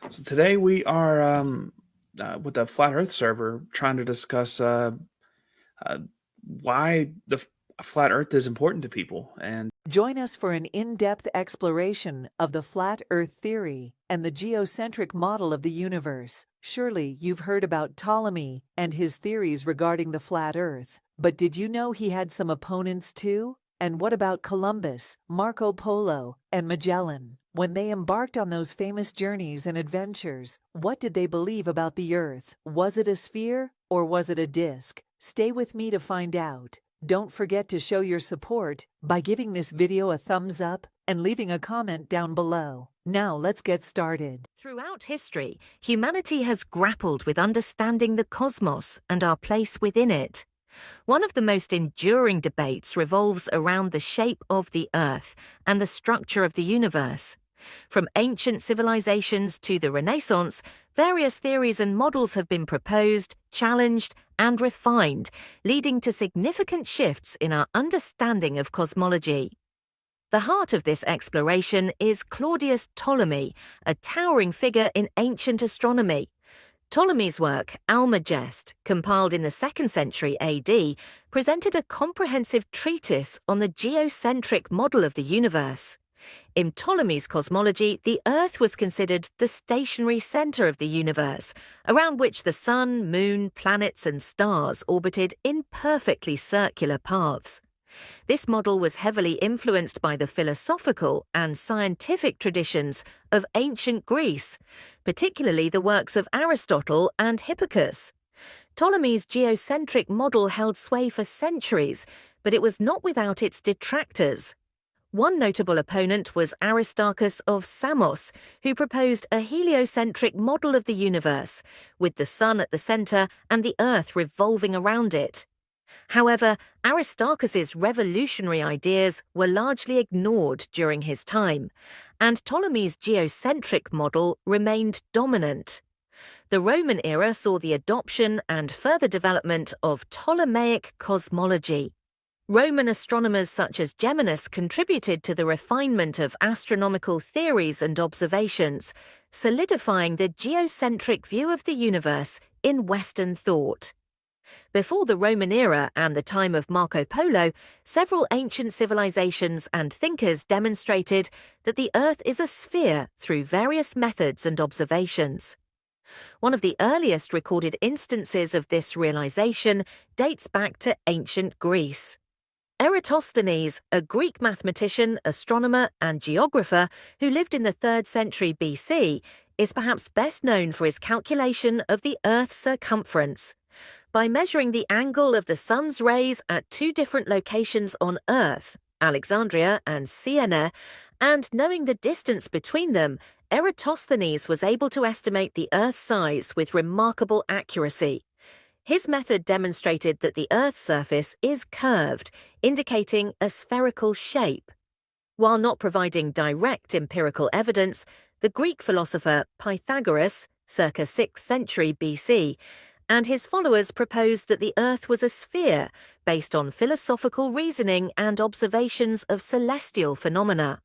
So today we are with the Flat Earth server trying to discuss uh, why Flat Earth is important to people. And Join us for an in-depth exploration of the flat Earth theory and the geocentric model of the universe. Surely you've heard about Ptolemy and his theories regarding the flat Earth, but did you know he had some opponents too? And what about Columbus, Marco Polo, and Magellan? When they embarked on those famous journeys and adventures, what did they believe about the Earth? Was it a sphere or was it a disk? Stay with me to find out. Don't forget to show your support by giving this video a thumbs up and leaving a comment down below. Now let's get started. Throughout history, humanity has grappled with understanding the cosmos and our place within it. One of the most enduring debates revolves around the shape of the Earth and the structure of the universe. From ancient civilizations to the Renaissance, various theories and models have been proposed, challenged, and refined, leading to significant shifts in our understanding of cosmology. The heart of this exploration is Claudius Ptolemy, a towering figure in ancient astronomy. Ptolemy's work, Almagest, compiled in the 2nd century AD, presented a comprehensive treatise on the geocentric model of the universe. In Ptolemy's cosmology, the Earth was considered the stationary center of the universe, around which the sun, moon, planets, and stars orbited in perfectly circular paths. This model was heavily influenced by the philosophical and scientific traditions of ancient Greece, particularly the works of Aristotle and Hipparchus. Ptolemy's geocentric model held sway for centuries, but it was not without its detractors. One notable opponent was Aristarchus of Samos, who proposed a heliocentric model of the universe, with the sun at the center and the Earth revolving around it. However, Aristarchus's revolutionary ideas were largely ignored during his time, and Ptolemy's geocentric model remained dominant. The Roman era saw the adoption and further development of Ptolemaic cosmology. Roman astronomers such as Geminus contributed to the refinement of astronomical theories and observations, solidifying the geocentric view of the universe in Western thought. Before the Roman era and the time of Marco Polo, several ancient civilizations and thinkers demonstrated that the Earth is a sphere through various methods and observations. One of the earliest recorded instances of this realization dates back to ancient Greece. Eratosthenes, a Greek mathematician, astronomer, and geographer who lived in the 3rd century BC, is perhaps best known for his calculation of the Earth's circumference. By measuring the angle of the sun's rays at 2 different locations on Earth, Alexandria and Siena, and knowing the distance between them, Eratosthenes was able to estimate the Earth's size with remarkable accuracy. His method demonstrated that the Earth's surface is curved, indicating a spherical shape. While not providing direct empirical evidence, the Greek philosopher Pythagoras, circa 6th century BC, and his followers proposed that the Earth was a sphere based on philosophical reasoning and observations of celestial phenomena.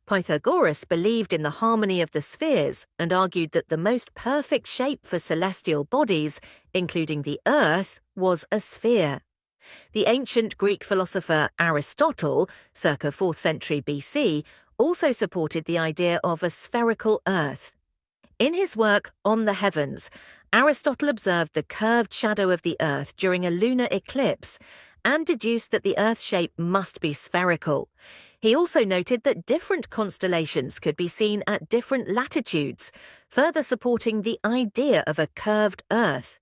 Pythagoras believed in the harmony of the spheres and argued that the most perfect shape for celestial bodies, including the Earth, was a sphere. The ancient Greek philosopher Aristotle, circa 4th century BC, also supported the idea of a spherical Earth. In his work On the Heavens, Aristotle observed the curved shadow of the Earth during a lunar eclipse and deduced that the Earth's shape must be spherical. He also noted that different constellations could be seen at different latitudes, further supporting the idea of a curved Earth.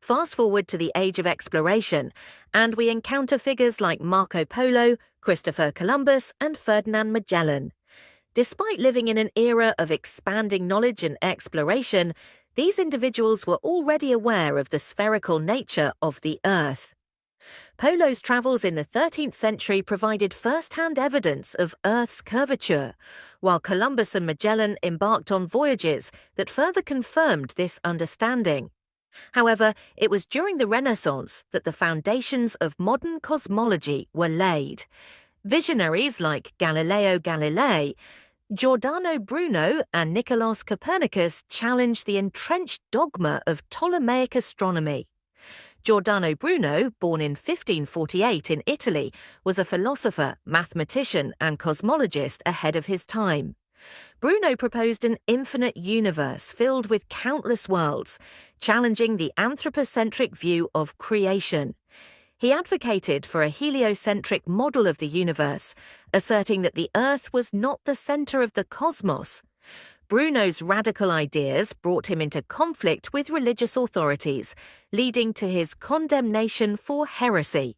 Fast forward to the Age of Exploration, and we encounter figures like Marco Polo, Christopher Columbus, and Ferdinand Magellan. Despite living in an era of expanding knowledge and exploration, these individuals were already aware of the spherical nature of the Earth. Polo's travels in the 13th century provided first-hand evidence of Earth's curvature, while Columbus and Magellan embarked on voyages that further confirmed this understanding. However, it was during the Renaissance that the foundations of modern cosmology were laid. Visionaries like Galileo Galilei Giordano Bruno and Nicolaus Copernicus challenged the entrenched dogma of Ptolemaic astronomy. Giordano Bruno, born in 1548 in Italy, was a philosopher, mathematician, and cosmologist ahead of his time. Bruno proposed an infinite universe filled with countless worlds, challenging the anthropocentric view of creation. He advocated for a heliocentric model of the universe, asserting that the Earth was not the center of the cosmos. Bruno's radical ideas brought him into conflict with religious authorities, leading to his condemnation for heresy.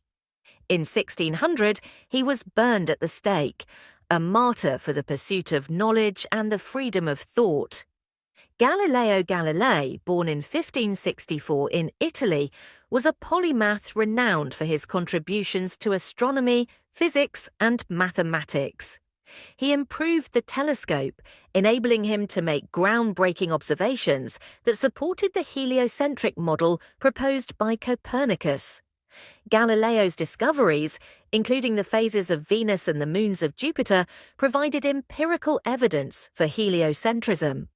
In 1600, he was burned at the stake, a martyr for the pursuit of knowledge and the freedom of thought. Galileo Galilei, born in 1564 in Italy, was a polymath renowned for his contributions to astronomy, physics, and mathematics. He improved the telescope, enabling him to make groundbreaking observations that supported the heliocentric model proposed by Copernicus. Galileo's discoveries, including the phases of Venus and the moons of Jupiter, provided empirical evidence for heliocentrism.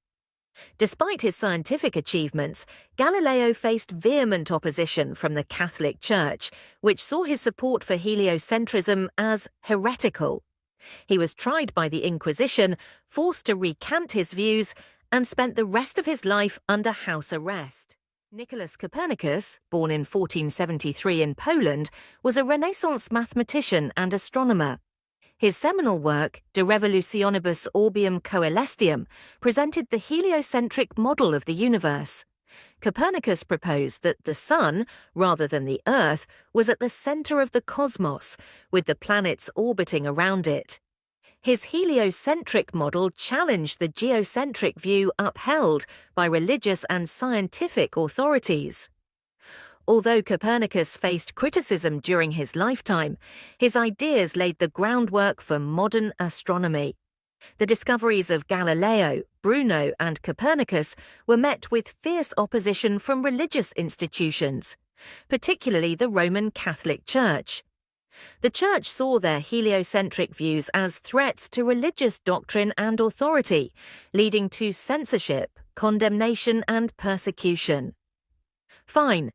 Despite his scientific achievements, Galileo faced vehement opposition from the Catholic Church, which saw his support for heliocentrism as heretical. He was tried by the Inquisition, forced to recant his views, and spent the rest of his life under house arrest. Nicolaus Copernicus, born in 1473 in Poland, was a Renaissance mathematician and astronomer. His seminal work, De Revolutionibus Orbium Coelestium, presented the heliocentric model of the universe. Copernicus proposed that the Sun, rather than the Earth, was at the center of the cosmos, with the planets orbiting around it. His heliocentric model challenged the geocentric view upheld by religious and scientific authorities. Although Copernicus faced criticism during his lifetime, his ideas laid the groundwork for modern astronomy. The discoveries of Galileo, Bruno, and Copernicus were met with fierce opposition from religious institutions, particularly the Roman Catholic Church. The Church saw their heliocentric views as threats to religious doctrine and authority, leading to censorship, condemnation, and persecution. Fine.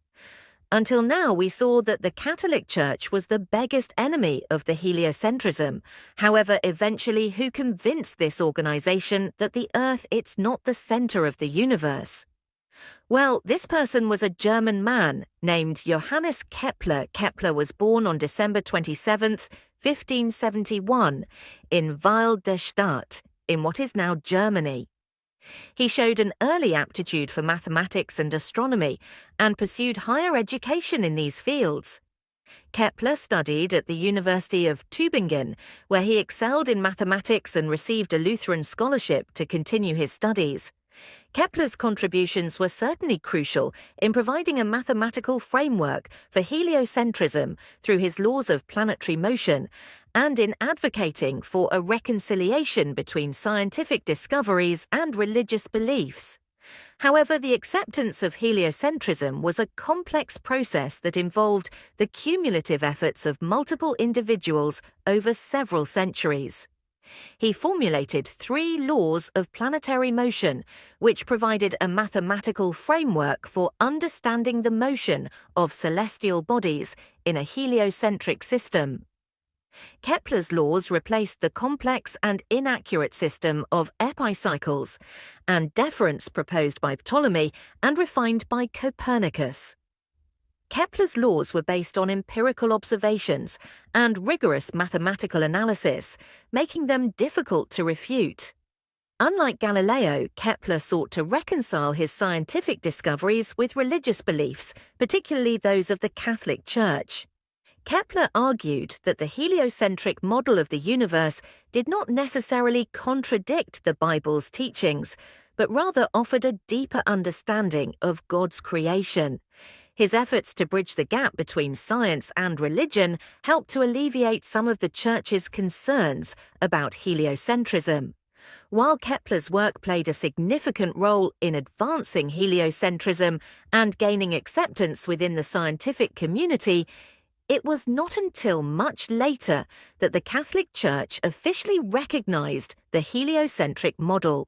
Until now, we saw that the Catholic Church was the biggest enemy of the heliocentrism. However, eventually, who convinced this organization that the Earth is not the center of the universe? Well, this person was a German man named Johannes Kepler. Kepler was born on December 27, 1571, in Weil der Stadt, in what is now Germany. He showed an early aptitude for mathematics and astronomy and pursued higher education in these fields. Kepler studied at the University of Tübingen, where he excelled in mathematics and received a Lutheran scholarship to continue his studies. Kepler's contributions were certainly crucial in providing a mathematical framework for heliocentrism through his laws of planetary motion and in advocating for a reconciliation between scientific discoveries and religious beliefs. However, the acceptance of heliocentrism was a complex process that involved the cumulative efforts of multiple individuals over several centuries. He formulated 3 laws of planetary motion, which provided a mathematical framework for understanding the motion of celestial bodies in a heliocentric system. Kepler's laws replaced the complex and inaccurate system of epicycles and deference proposed by Ptolemy and refined by Copernicus. Kepler's laws were based on empirical observations and rigorous mathematical analysis, making them difficult to refute. Unlike Galileo, Kepler sought to reconcile his scientific discoveries with religious beliefs, particularly those of the Catholic Church. Kepler argued that the heliocentric model of the universe did not necessarily contradict the Bible's teachings, but rather offered a deeper understanding of God's creation. His efforts to bridge the gap between science and religion helped to alleviate some of the Church's concerns about heliocentrism. While Kepler's work played a significant role in advancing heliocentrism and gaining acceptance within the scientific community, It was not until much later that the Catholic Church officially recognized the heliocentric model.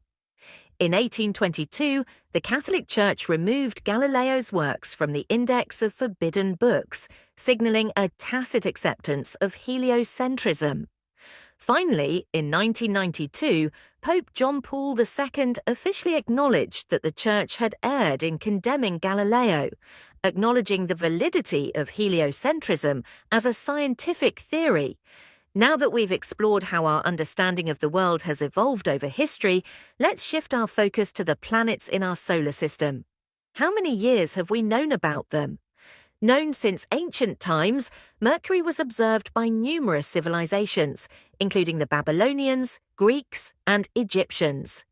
In 1822, the Catholic Church removed Galileo's works from the Index of Forbidden Books, signaling a tacit acceptance of heliocentrism. Finally, in 1992, Pope John Paul II officially acknowledged that the Church had erred in condemning Galileo, acknowledging the validity of heliocentrism as a scientific theory. Now that we've explored how our understanding of the world has evolved over history, let's shift our focus to the planets in our solar system. How many years have we known about them? Known since ancient times, Mercury was observed by numerous civilizations, including the Babylonians, Greeks, and Egyptians.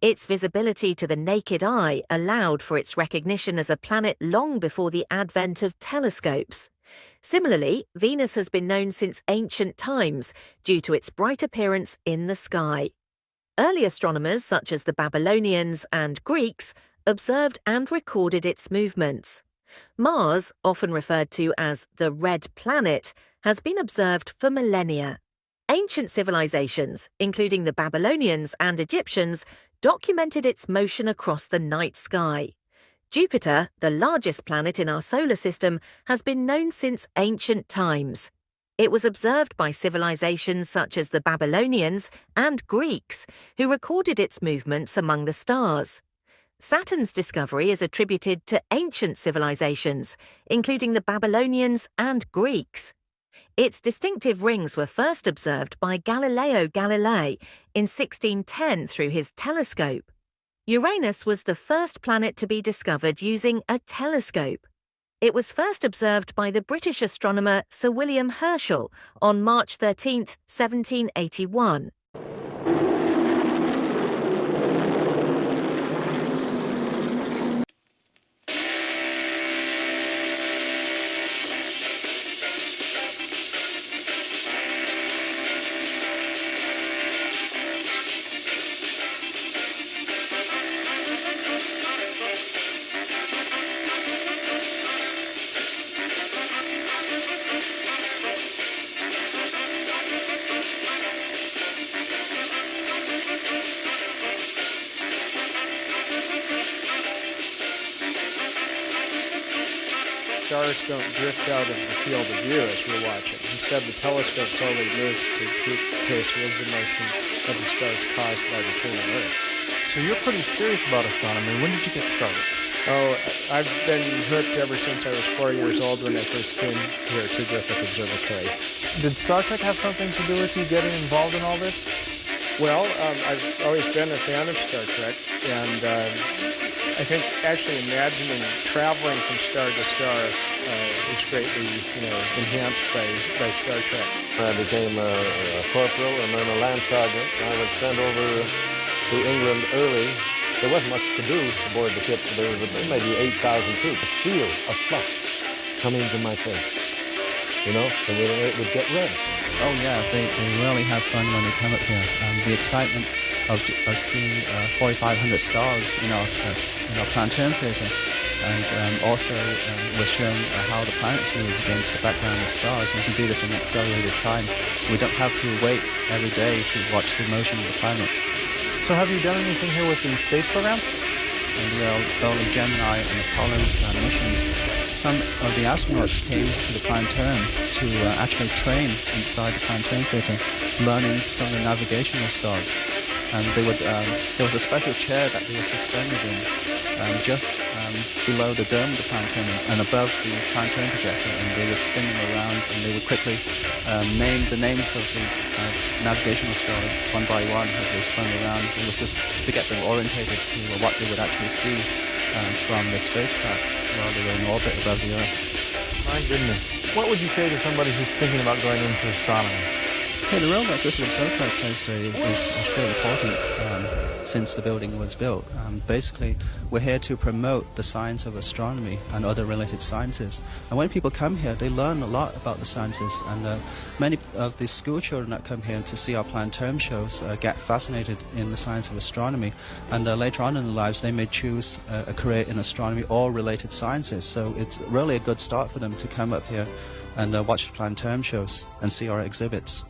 Its visibility to the naked eye allowed for its recognition as a planet long before the advent of telescopes. Similarly, Venus has been known since ancient times due to its bright appearance in the sky. Early astronomers, such as the Babylonians and Greeks, observed and recorded its movements. Mars, often referred to as the Red Planet, has been observed for millennia. Ancient civilizations, including the Babylonians and Egyptians, documented its motion across the night sky. Jupiter, the largest planet in our solar system, has been known since ancient times. It was observed by civilizations such as the Babylonians and Greeks, who recorded its movements among the stars. Saturn's discovery is attributed to ancient civilizations, including the Babylonians and Greeks. Its distinctive rings were first observed by Galileo Galilei in 1610 through his telescope. Uranus was the first planet to be discovered using a telescope. It was first observed by the British astronomer Sir William Herschel on March 13, 1781. Stars don't drift out of the field of view as we're watching. Instead, the telescope slowly moves to keep pace with the motion of the stars caused by the turn of Earth. So you're pretty serious about astronomy. When did you get started? Oh, I've been hooked ever since I was 4 years old when I first came here to Griffith Observatory. Did Star Trek have something to do with you getting involved in all this? Well, I've always been a fan of Star Trek, and I think actually imagining traveling from star to star is greatly, enhanced by Star Trek. I became a corporal and then a lance sergeant. I was sent over to England early. There wasn't much to do aboard the ship. There was maybe 8,000 troops. A feel of flush coming to my face, and it would get red. Oh yeah, they really have fun when they come up here. The excitement of seeing 4,500 stars in our planetarium theatre, and also we're showing how the planets move against the background of stars. We can do this in accelerated time. We don't have to wait every day to watch the motion of the planets. So have you done anything here with the space program? In the early Gemini and Apollo missions, some of the astronauts came to the planetarium to actually train inside the planetarium theatre, learning some of the navigational stars. And there was a special chair that they were suspended in, just below the dome of the planetarium and above the planetarium projector, and they would spin them around, and they would quickly name the names of the navigational stars one by one as they spun around. It was just to get them orientated to what they would actually see from the spacecraft while they were in orbit above the Earth. My goodness. What would you say to somebody who's thinking about going into astronomy? Okay, the role that Griffith Observatory plays today is still important since the building was built. Basically, we're here to promote the science of astronomy and other related sciences. And when people come here, they learn a lot about the sciences, and many of the school children that come here to see our planetarium shows get fascinated in the science of astronomy, and later on in their lives they may choose a career in astronomy or related sciences. So it's really a good start for them to come up here and watch the planetarium shows and see our exhibits.